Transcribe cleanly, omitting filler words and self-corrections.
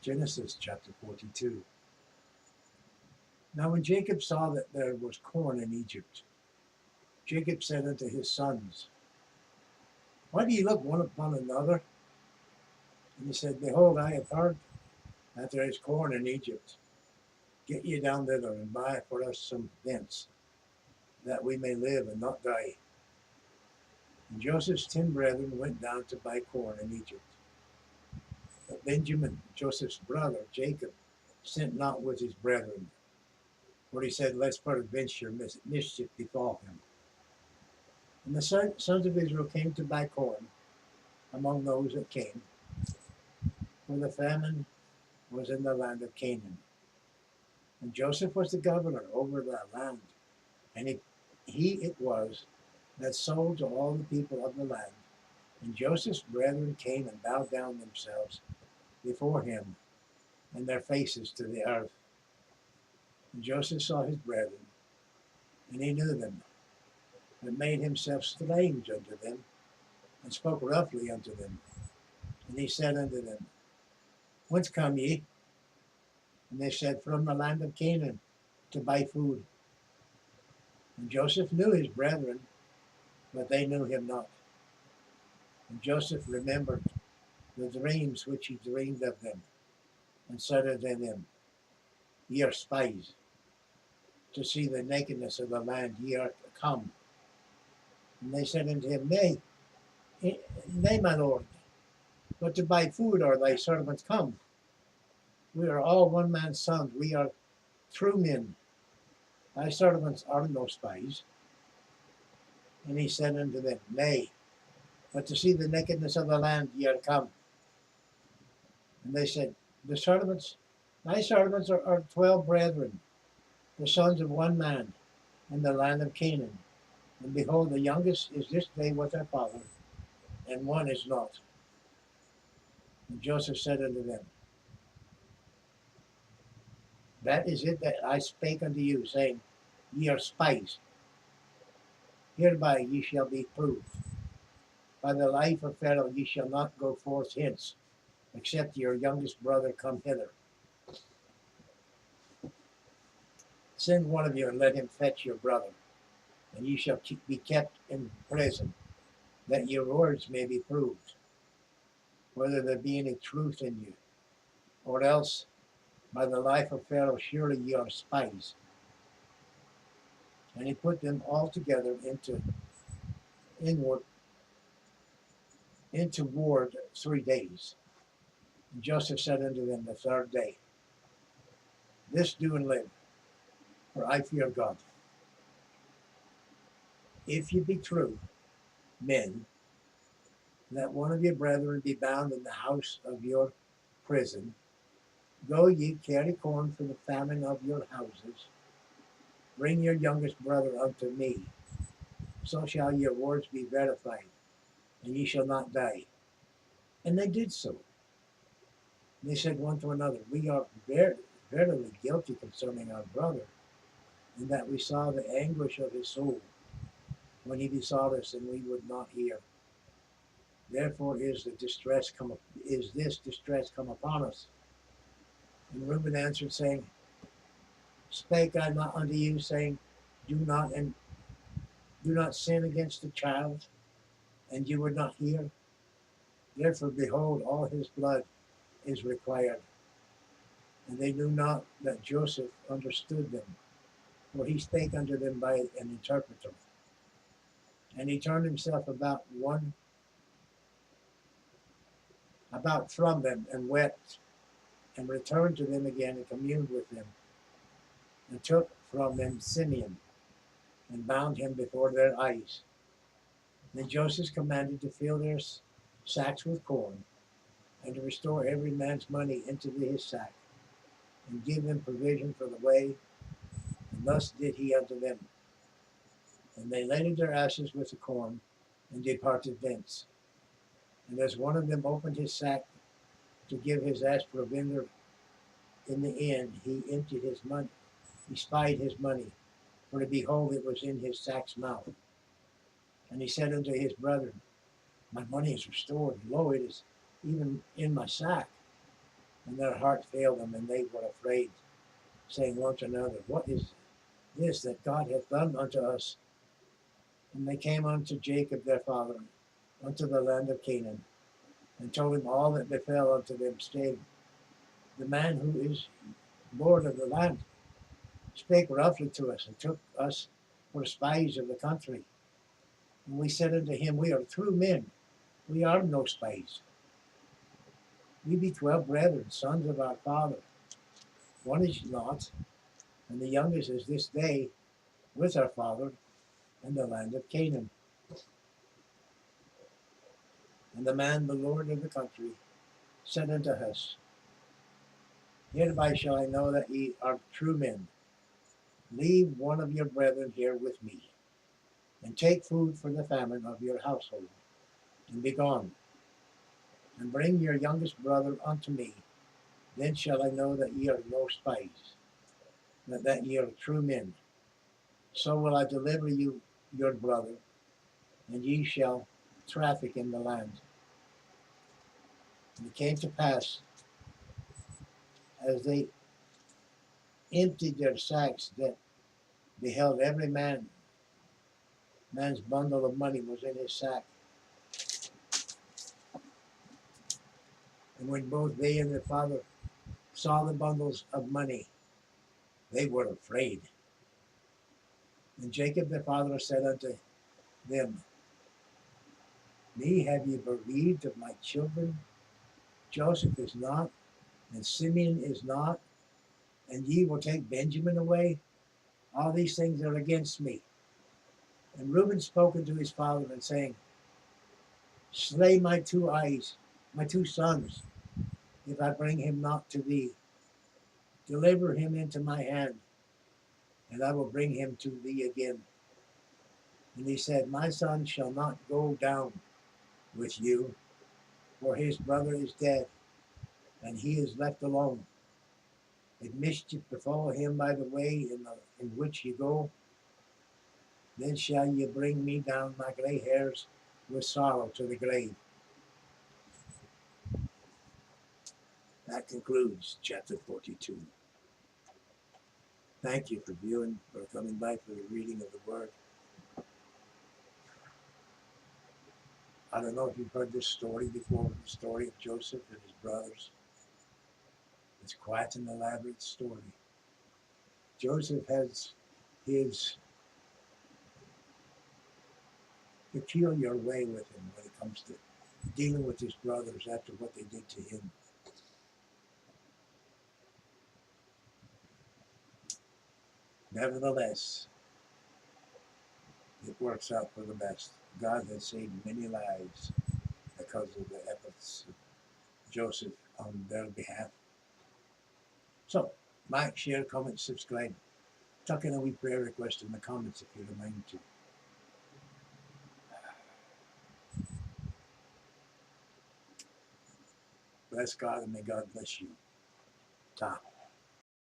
Genesis chapter 42. Now when Jacob saw that there was corn in Egypt, Jacob said unto his sons, Why do ye look one upon another? And he said, Behold, I have heard that there is corn in Egypt. Get ye down thither and buy for us some thence, that we may live and not die. And Joseph's 10 brethren went down to buy corn in Egypt. But Benjamin, Joseph's brother, Jacob, sent not with his brethren, for he said, Lest peradventure mischief befall him. And the sons of Israel came to buy corn among those that came, for the famine was in the land of Canaan. And Joseph was the governor over the land, and he it was that sold to all the people of the land. And Joseph's brethren came and bowed down themselves before him, and their faces to the earth. And Joseph saw his brethren, and he knew them, but made himself strange unto them, and spoke roughly unto them. And he said unto them, Whence come ye? And they said, From the land of Canaan, to buy food. And Joseph knew his brethren, but they knew him not. And Joseph remembered the dreams which he dreamed of them, and said unto them, Ye are spies, to see the nakedness of the land ye are come. And they said unto him, Nay, my lord, but to buy food are thy servants come. We are all one man's sons, we are true men. Thy servants are no spies. And he said unto them, Nay, but to see the nakedness of the land ye are come. And they said, Thy servants are 12 brethren, the sons of one man, in the land of Canaan. And behold, the youngest is this day with our father, and one is not. And Joseph said unto them, That is it that I spake unto you, saying, Ye are spies. Hereby ye shall be proved. By the life of Pharaoh ye shall not go forth hence, except your youngest brother come hither. Send one of you and let him fetch your brother, and ye shall be kept in prison, that your words may be proved, whether there be any truth in you. Or else, by the life of Pharaoh, surely ye are spies. And he put them all together into ward 3 days. And Joseph said unto them the third day, This do and live, for I fear God. If ye be true men, let one of your brethren be bound in the house of your prison. Go ye, carry corn for the famine of your houses. Bring your youngest brother unto me. So shall your words be verified, and ye shall not die. And they did so. They said one to another, We are verily guilty concerning our brother, in that we saw the anguish of his soul when he besought us, and we would not hear. Therefore is this distress come upon us. And Reuben answered, saying, Spake I not unto you, saying, Do not sin against the child, and you would not hear? Therefore, behold, all his blood is required. And they knew not that Joseph understood them, for he spake unto them by an interpreter. And he turned himself about from them, and wept, and returned to them again, and communed with them, and took from them Simeon, and bound him before their eyes. Then Joseph commanded to fill their sacks with corn, and to restore every man's money into his sack, and give them provision for the way. And thus did he unto them. And they laded their asses with the corn, and departed thence. And as one of them opened his sack to give his ass provender in the end, he emptied his money. He spied his money, for behold, it was in his sack's mouth. And he said unto his brethren, My money is restored, and lo, it is even in my sack. And their heart failed them, and they were afraid, saying one to another, What is this that God hath done unto us? And they came unto Jacob their father, unto the land of Canaan, and told him all that befell unto them, saying, The man who is lord of the land spake roughly to us, and took us for spies of the country. And we said unto him, We are true men, we are no spies. We be 12 brethren, sons of our father. One is not, and the youngest is this day with our father in the land of Canaan. And the man, the lord of the country, said unto us, Hereby shall I know that ye are true men. Leave one of your brethren here with me, and take food for the famine of your household, and be gone, and bring your youngest brother unto me. Then shall I know that ye are no spies, but that ye are true men. So will I deliver you your brother, and ye shall traffic in the land. And it came to pass, as they emptied their sacks, that beheld every man's bundle of money was in his sack. And when both they and their father saw the bundles of money, they were afraid. And Jacob their father said unto them, Me have ye bereaved of my children? Joseph is not, and Simeon is not, and ye will take Benjamin away? All these things are against me. And Reuben spoke unto his father, and saying, Slay my two sons, if I bring him not to thee. Deliver him into my hand, and I will bring him to thee again. And he said, My son shall not go down with you, for his brother is dead, and he is left alone. If mischief befall him by the way in which ye go, then shall ye bring me down my gray hairs with sorrow to the grave. That concludes chapter 42. Thank you for viewing, for coming by for the reading of the word. I don't know if you've heard this story before, the story of Joseph and his brothers. It's quite an elaborate story. Joseph has his peculiar way with him when it comes to dealing with his brothers after what they did to him. Nevertheless, it works out for the best. God has saved many lives because of the efforts of Joseph on their behalf. So, like, share, comment, subscribe. Tuck in a wee prayer request in the comments if you're a mind to. Bless God and may God bless you. Ta.